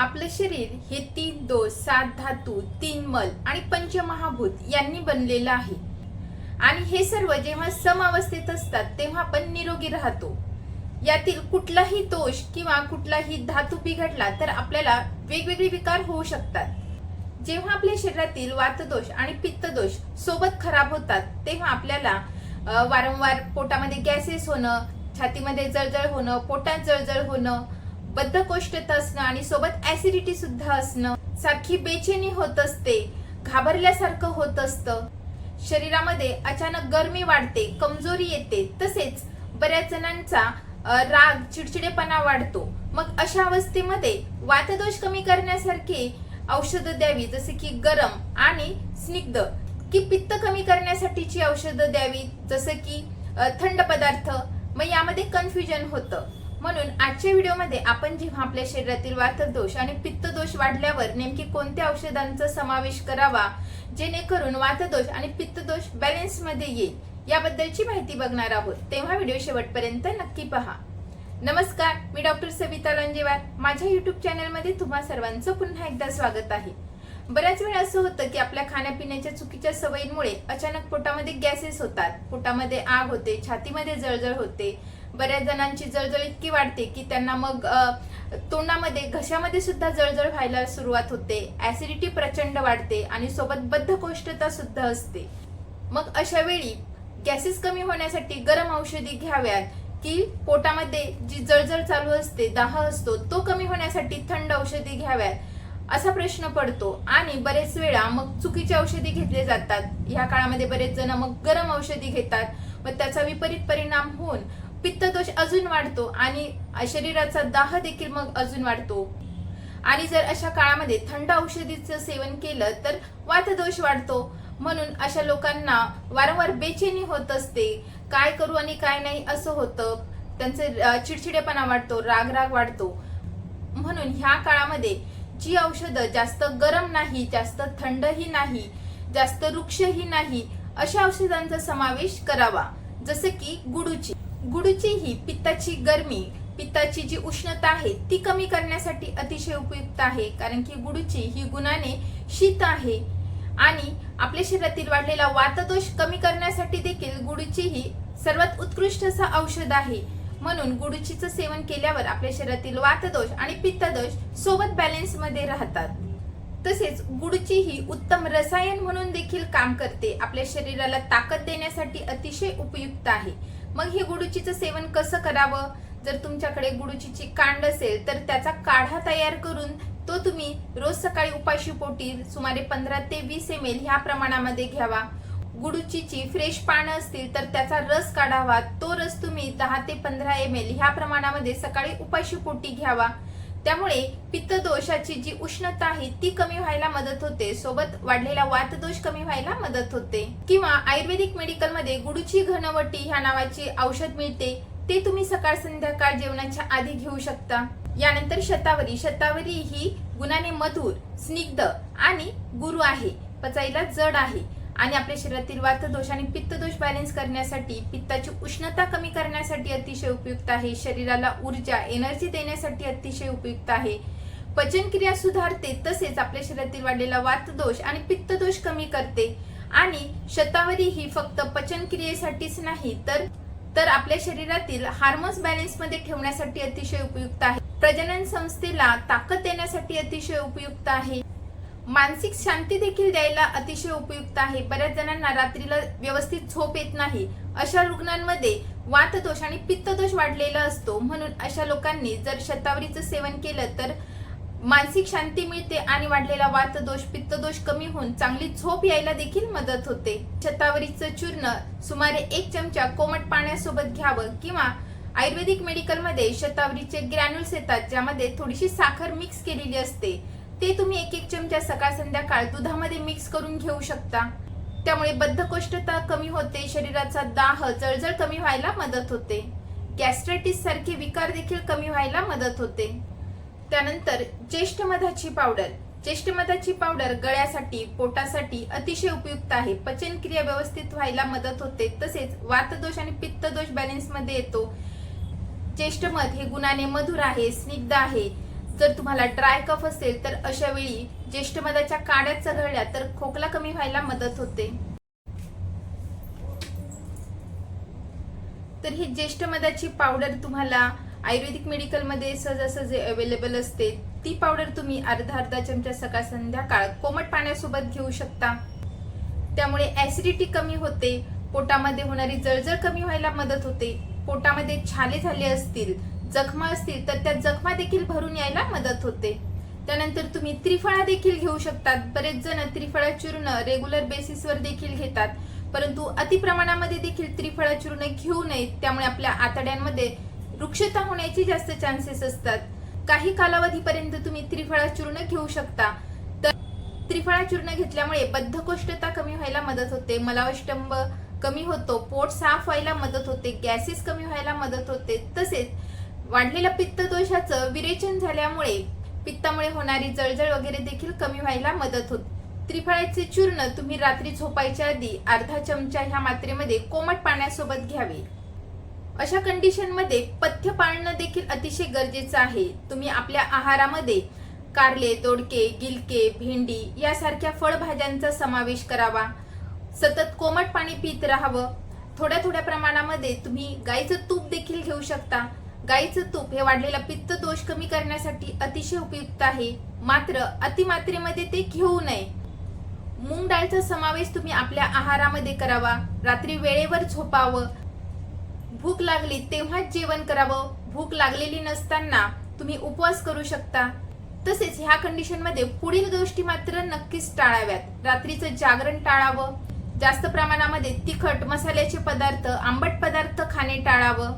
आपले शरीर हे 3 दोष, 7 धातू, 3 मल आणि पंचमहाभूत यांनी बनलेलं आहे आणि हे सर्व जेव्हा सम अवस्थेत असतात तेव्हा आपण निरोगी राहतो। यातील कुठलाही दोष किंवा कुठलाही धातू बिघडला तर आपल्याला वेगवेगळे विकार होऊ शकतात। जेव्हा आपल्या शरीरातील वातदोष आणि पित्तदोष सोबत खराब होतात तेव्हा आपल्याला वारंवार पोटामध्ये गॅसेस होणं, छातीमध्ये जळजळ होणं, पोटात जळजळ होणं, बद्धकोष्ठता असणं आणि सोबत ऍसिडिटी सुद्धा असणं, सारखी बेचैनी होत असते, घाबरल्यासारखं होत असतं, शरीरामध्ये अचानक गरमी वाढते, कमजोरी येते, तसेच बऱ्याच जणांचा राग, चिडचिडेपणा वाढतो। मग अशा अवस्थेमध्ये वातदोष कमी करण्यासारखे औषधं द्यावी, जसे की गरम आणि स्निग्ध, की पित्त कमी करण्यासाठीची औषधं द्यावी, जसे की थंड पदार्थ। मग यामध्ये कन्फ्युजन होतं। म्हणून आजच्या व्हिडिओमध्ये आपण जेव्हा आपल्या शरीरातील वातदोष आणि पित्तदोष वाढल्यावर नेमकी कोणत्या औषधांचा समावेश करावा जेणेकरून वातदोष आणि पित्तदोष बॅलन्स मध्ये येईल याबद्दलची माहिती बघणार आहोत। तेव्हा व्हिडिओ शेवटपर्यंत नक्की पहा। नमस्कार, मी डॉक्टर सविता लांजेवार। माझ्या YouTube चॅनलमध्ये तुम्हा सर्वांचं पुन्हा एकदा स्वागत आहे। बऱ्याच वेळा असं होतं की आपल्या खाण्यापिण्याच्या चुकीच्या सवयींमुळे अचानक पोटामध्ये गॅसेस होतात, पोटामध्ये आग होते, छातीमध्ये जळजळ होते, बऱ्याच जणांची जळजळ इतकी वाढते की त्यांना मग तोंडामध्ये, घशामध्ये सुद्धा जळजळ व्हायला सुरुवात होते, ऍसिडिटी प्रचंड वाढते आणि सोबत बद्धकोष्ठता सुद्धा असते। मग अशा वेळी गॅसेस कमी होण्यासाठी गरम औषधी घ्याव्यात की पोटामध्ये जी जळजळ चालू असते, दाह असतो, तो कमी होण्यासाठी थंड औषधी घ्याव्यात असा प्रश्न पडतो आणि बरेच वेळा मग चुकीची औषधी घेतली जातात। या काळामध्ये बरेच जण मग गरम औषधी घेतात व त्याचा विपरीत परिणाम होऊन पित्तदोष अजून वाढतो आणि शरीराचा दाह देखील मग अजून वाढतो। आणि जर अशा काळामध्ये थंड औषधीचं सेवन केलं तर वातदोष वाढतो। म्हणून अशा लोकांना वारंवार बेचैनी होत असते, काय करू आणि काय नाही असं होतं, त्यांचे चिडचिडेपणा वाढतो, राग वाढतो। म्हणून ह्या काळामध्ये जी औषधं जास्त गरम नाही, जास्त थंडही नाही, जास्त रुक्षही नाही, अशा औषधांचा समावेश करावा, जसे की गुडूची ही पित्ताची गरमी, पित्ताची जी उष्णता आहे ती कमी करण्यासाठी अतिशय उपयुक्त आहे, कारण की गुडूची ही गुणाने शीत आहे आणि आपल्या शरीरातील वाढलेला वातदोष कमी करण्यासाठी देखील गुडूची ही सर्वात उत्कृष्ट असं औषध आहे। म्हणून गुडूचीचं सेवन केल्यावर आपल्या शरीरातील वातदोष आणि पित्तदोष सोबत बॅलन्स मध्ये राहतात। तसेच गुडूची ही उत्तम रसायन म्हणून देखील काम करते, आपल्या शरीराला ताकद देण्यासाठी अतिशय उपयुक्त आहे। मग हे गुडूचीचं सेवन कसं करावं? जर तुमच्याकडे गुडूचीची कांड असेल तर त्याचा काढा तयार करून तो तुम्ही रोज सकाळी उपाशी पोटी सुमारे 15 ते 20 ml ह्या प्रमाणामध्ये घ्यावा। गुडूचीची फ्रेश पानं असतील तर त्याचा रस काढावा, तो रस तुम्ही 10 ते 15 ml ह्या प्रमाणामध्ये सकाळी उपाशी पोटी घ्यावा। त्यामुळे पित्तदोषाची जी उष्णता आहे ती कमी व्हायला मदत होते, सोबत वाढलेला वातदोष कमी व्हायला मदत होते। किंवा आयुर्वेदिक मेडिकल मध्ये गुडूची घनवटी ह्या नावाची औषध मिळते, ते तुम्ही सकाळ संध्याकाळ जेवणाच्या आधी घेऊ शकता। यानंतर शतावरी ही गुणाने मधुर, स्निग्ध आणि गुरू आहे, पचायला जड आहे आणि आपल्या शरीरातील वातदोष आणि पित्तदोष बॅलन्स करण्यासाठी, पित्ताची उष्णता कमी करण्यासाठी अतिशय उपयुक्त आहे, शरीराला ऊर्जा, एनर्जी देण्यासाठी अतिशय उपयुक्त आहे, पचनक्रिया सुधारते, तसेच आपल्या शरीरातील वाढलेला वातदोष आणि पित्तदोष कमी करते। आणि शतावरी ही फक्त पचनक्रियेसाठीच नाही तर आपल्या शरीरातील हार्मोन्स बॅलन्स मध्ये ठेवण्यासाठी अतिशय उपयुक्त आहे, प्रजनन संस्थेला ताकद देण्यासाठी अतिशय उपयुक्त आहे, मानसिक शांती देखील द्यायला अतिशय उपयुक्त आहे। बऱ्याच जणांना रात्रीला व्यवस्थित झोप येत नाही, अशा रुग्णांमध्ये वातदोष आणि पित्तदोष वाढलेला असतो। म्हणून अशा लोकांनी जर शतावरीचं सेवन केलं तर मानसिक शांती मिळते आणि वाढलेला वातदोष, पित्तदोष कमी होऊन चांगली झोप यायला देखील मदत होते। शतावरीचं चूर्ण सुमारे 1 चमचा कोमट पाण्यासोबत घ्यावं किंवा आयुर्वेदिक मेडिकल मध्ये शतावरीचे ग्रॅन्युल्स येतात, ज्यामध्ये थोडीशी साखर मिक्स केलेली असते, ते तुम्ही 1 चमचा सकाळ संध्याकाळ दुधामध्ये मिक्स करून घेऊ शकता। त्यामुळे बद्धकोष्ठता कमी होते, शरीराचा दाह, जळजळ कमी व्हायला मदत होते, गॅस्ट्रायटिस सारखे विकार देखील कमी व्हायला मदत होते। त्यानंतर ज्येष्ठ मधाची पावडर गळ्यासाठी, पोटासाठी अतिशय उपयुक्त आहे, पचनक्रिया व्यवस्थित व्हायला मदत होते, तसेच वातदोष आणि पित्तदोष बॅलन्स मध्ये येतो। ज्येष्ठ मध हे गुणाने मधुर आहे, स्निग्ध आहे, जर तुम्हाला ड्राय कफ असेल तर अशा वेळी ज्येष्ठ मधाच्या काड्या चघळल्या तर खोकला कमी व्हायला मदत होते। तर ही ज्येष्ठ मधाची पावडर तुम्हाला आयुर्वेदिक मेडिकल मध्ये सहजासहजी अवेलेबल असते। ती पावडर तुम्ही अर्धा चमचा सकाळ संध्याकाळ कोमट पाण्यासोबत घेऊ शकता। त्यामुळे ऍसिडिटी कमी होते, पोटामध्ये होणारी जळजळ कमी व्हायला मदत होते। पोटामध्ये छाले झाले असतील, जखमा असतील तर त्या जखमा देखील भरून यायला मदत होते। त्यानंतर तुम्ही त्रिफळा देखील घेऊ शकतात। बरेच जण त्रिफळा चूर्ण रेग्युलर बेसिसवर देखील घेतात, परंतु अति प्रमाणामध्ये देखील त्रिफळा चूर्ण घेऊ नये, त्यामुळे आपल्या आतड्यांमध्ये रुक्षता होण्याची जास्त चान्सेस असतात। काही कालावधीपर्यंत तुम्ही त्रिफळा चूर्ण घेऊ शकता। तर त्रिफळा चूर्ण घेतल्यामुळे बद्धकोष्ठता कमी व्हायला मदत होते, मलावष्टंभ कमी होतो, पोट साफ व्हायला मदत होते, गॅसेस कमी व्हायला मदत होते। तसेच वाढलेल्या पित्त दोषाचं विरेचन झाल्यामुळे पित्तामुळे होणारी जळजळ वगैरे देखील कमी व्हायला मदत होते। त्रिफळाचे चूर्ण तुम्ही रात्री झोपायच्या आधी अर्धा चमचा ह्या मात्रेमध्ये कोमट पाण्यासोबत घ्यावे। अशा कंडिशन मध्ये पथ्य पाळणं देखील अतिशय गरजेचं आहे। तुम्ही आपल्या आहारामध्ये कारले, दोडके, गिलके, भेंडी यासारख्या फळभाज्यांचा समावेश करावा। सतत कोमट पाणी पित राहावं। थोड्या प्रमाणामध्ये तुम्ही गाईचं तूप देखील घेऊ शकता। गाईचं तूप हे वाढलेला पित्त दोष कमी करण्यासाठी अतिशय उपयुक्त आहे, मात्र अतिमात्रेमध्ये ते घेऊ नये। मूग डाळीचा समावेश तुम्ही आपल्या आहारामध्ये करावा। रात्री वेळेवर झोपावं। भूक लागली तेव्हाच जेवण करावं। भूक लागलेली नसताना तुम्ही उपवास करू शकता। तसेच ह्या कंडिशन मध्ये पुढील गोष्टी मात्र नक्कीच टाळाव्यात। रात्रीचं जागरण टाळावं। जास्त प्रमाणामध्ये तिखट मसाल्याचे पदार्थ, आंबट पदार्थ खाणे टाळावं।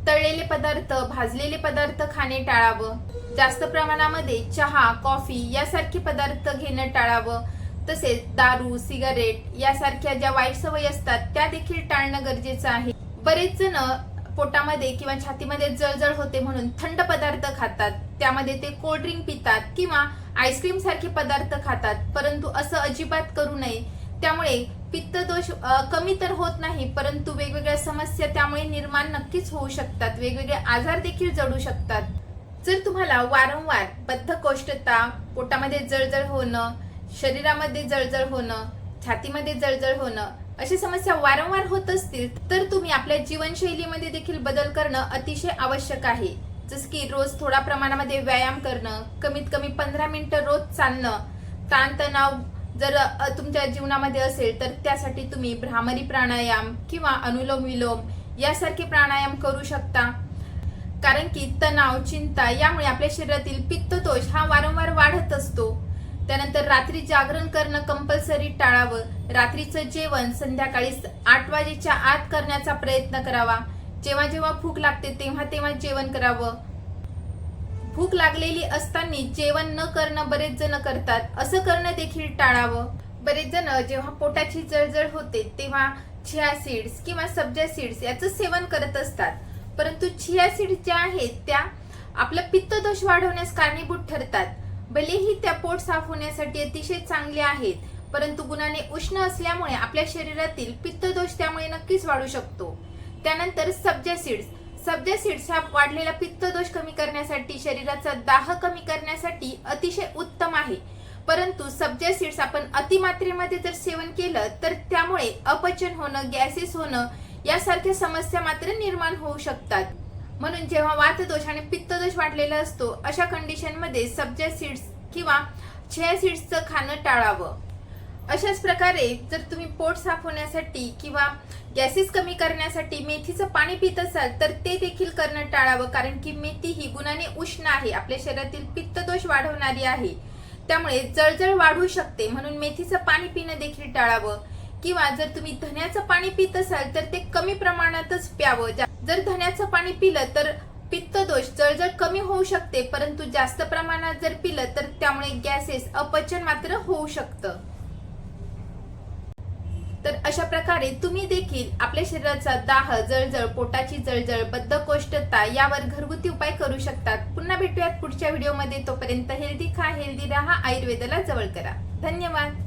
तळलेले पदार्थ, भाजलेले पदार्थ खाणे टाळावं। जास्त प्रमाणामध्ये चहा, कॉफी यासारखे पदार्थ घेणं टाळावं। तसेच दारू, सिगारेट यासारख्या ज्या वाईट सवयी असतात त्या देखील टाळणं गरजेचं आहे। बरेच जण पोटामध्ये किंवा छातीमध्ये जळजळ होते म्हणून थंड पदार्थ खातात, त्यामध्ये ते कोल्ड ड्रिंक पितात किंवा आईस्क्रीम सारखे पदार्थ खातात, परंतु असं अजिबात करू नये। त्यामुळे पित्त दोष कमी तर होत नाही, परंतु वेगवेगळ्या समस्या त्यामुळे निर्माण नक्कीच होऊ शकतात, वेगवेगळे आजार देखील जडू शकतात। जर तुम्हाला वारंवार बद्धकोष्ठता, पोटामध्ये जळजळ होणं, शरीरामध्ये जळजळ होणं, छातीमध्ये जळजळ होणं अशी समस्या वारंवार होत असतील तर तुम्ही आपल्या जीवनशैलीमध्ये देखील बदल करणं अतिशय आवश्यक आहे। जसं की रोज थोडा प्रमाणामध्ये व्यायाम करणं, कमीत कमी 15 मिनिटं रोज चालणं। ताणतणाव जर तुमच्या जीवनामध्ये असेल तर त्यासाठी तुम्ही भ्रामरी प्राणायाम किंवा अनुलोम विलोम यासारखे प्राणायाम करू शकता। कारण की तणाव, चिंता यामुळे आपल्या शरीरातील पित्त दोष हा वारंवार वाढत असतो। त्यानंतर रात्री जागरण करणं कंपल्सरी टाळावं। रात्रीचं जेवण संध्याकाळी 8 वाजेच्या आत करण्याचा प्रयत्न करावा। जेव्हा जेव्हा भूक लागते तेव्हा जेवण करावं। भूक लागलेली असताना जेवण न करणं बरेच जण करतात, असं करणं देखील टाळावं। बरेच जण जेव्हा पोटाची जळजळ होते तेव्हा चिया सीड्स किंवा सब्जा सीड्स याचं सेवन करत असतात, परंतु चिया सीड्स ज्या आहेत त्या आपलं पित्त दोष वाढवण्यास कारणीभूत ठरतात। भलेही त्या पोट साफ होण्यासाठी अतिशय चांगले आहेत, परंतु गुणाने उष्ण असल्यामुळे आपल्या शरीरातील पित्त दोष त्यामुळे नक्कीच वाढू शकतो। त्यानंतर सब्जा सीड्स हा वाढलेला पित्त दोष कमी करण्यासाठी, शरीराचा दाह कमी करण्यासाठी अतिशय उत्तम आहे, परंतु सब्जा सीड्स आपण अतिमात्रेमध्ये जर सेवन केलं तर त्यामुळे अपचन होणं, गॅसेस होणं यासारख्या समस्या मात्र निर्माण होऊ शकतात। म्हणून जेव्हा वातदोष आणि पित्तदोष वाढलेला असतो अशा कंडिशन मध्ये सब्जा सीड्स किंवा चिया सीड्सचं खाणं टाळावं। अशाच प्रकारे जर तुम्ही पोट साफ होण्यासाठी किंवा गॅसेस कमी करण्यासाठी मेथीचं पाणी पित असाल तर ते देखील करणं टाळावं, कारण की मेथी ही गुणाने उष्ण आहे, आपल्या शरीरातील पित्तदोष वाढवणारी आहे, त्यामुळे जळजळ वाढू शकते, म्हणून मेथीचं पाणी पिणं देखील टाळावं। किंवा जर तुम्ही धन्याचं पाणी पित असाल तर ते कमी प्रमाणातच प्यावं। जर धन्याचं पाणी पिलं तर पित्त दोष, जळजळ कमी होऊ शकते, परंतु जास्त प्रमाणात जर पिलं तर त्यामुळे गॅसेस, अपचन मात्र होऊ शकतं। तर अशा प्रकारे तुम्ही देखील आपल्या शरीराचा दाह, जळजळ, पोटाची जळजळ, बद्धकोष्ठता यावर घरगुती उपाय करू शकतात। पुन्हा भेटूयात पुढच्या व्हिडिओमध्ये, तोपर्यंत हेल्दी खा, हेल्दी राहा, आयुर्वेदाला जवळ करा। धन्यवाद।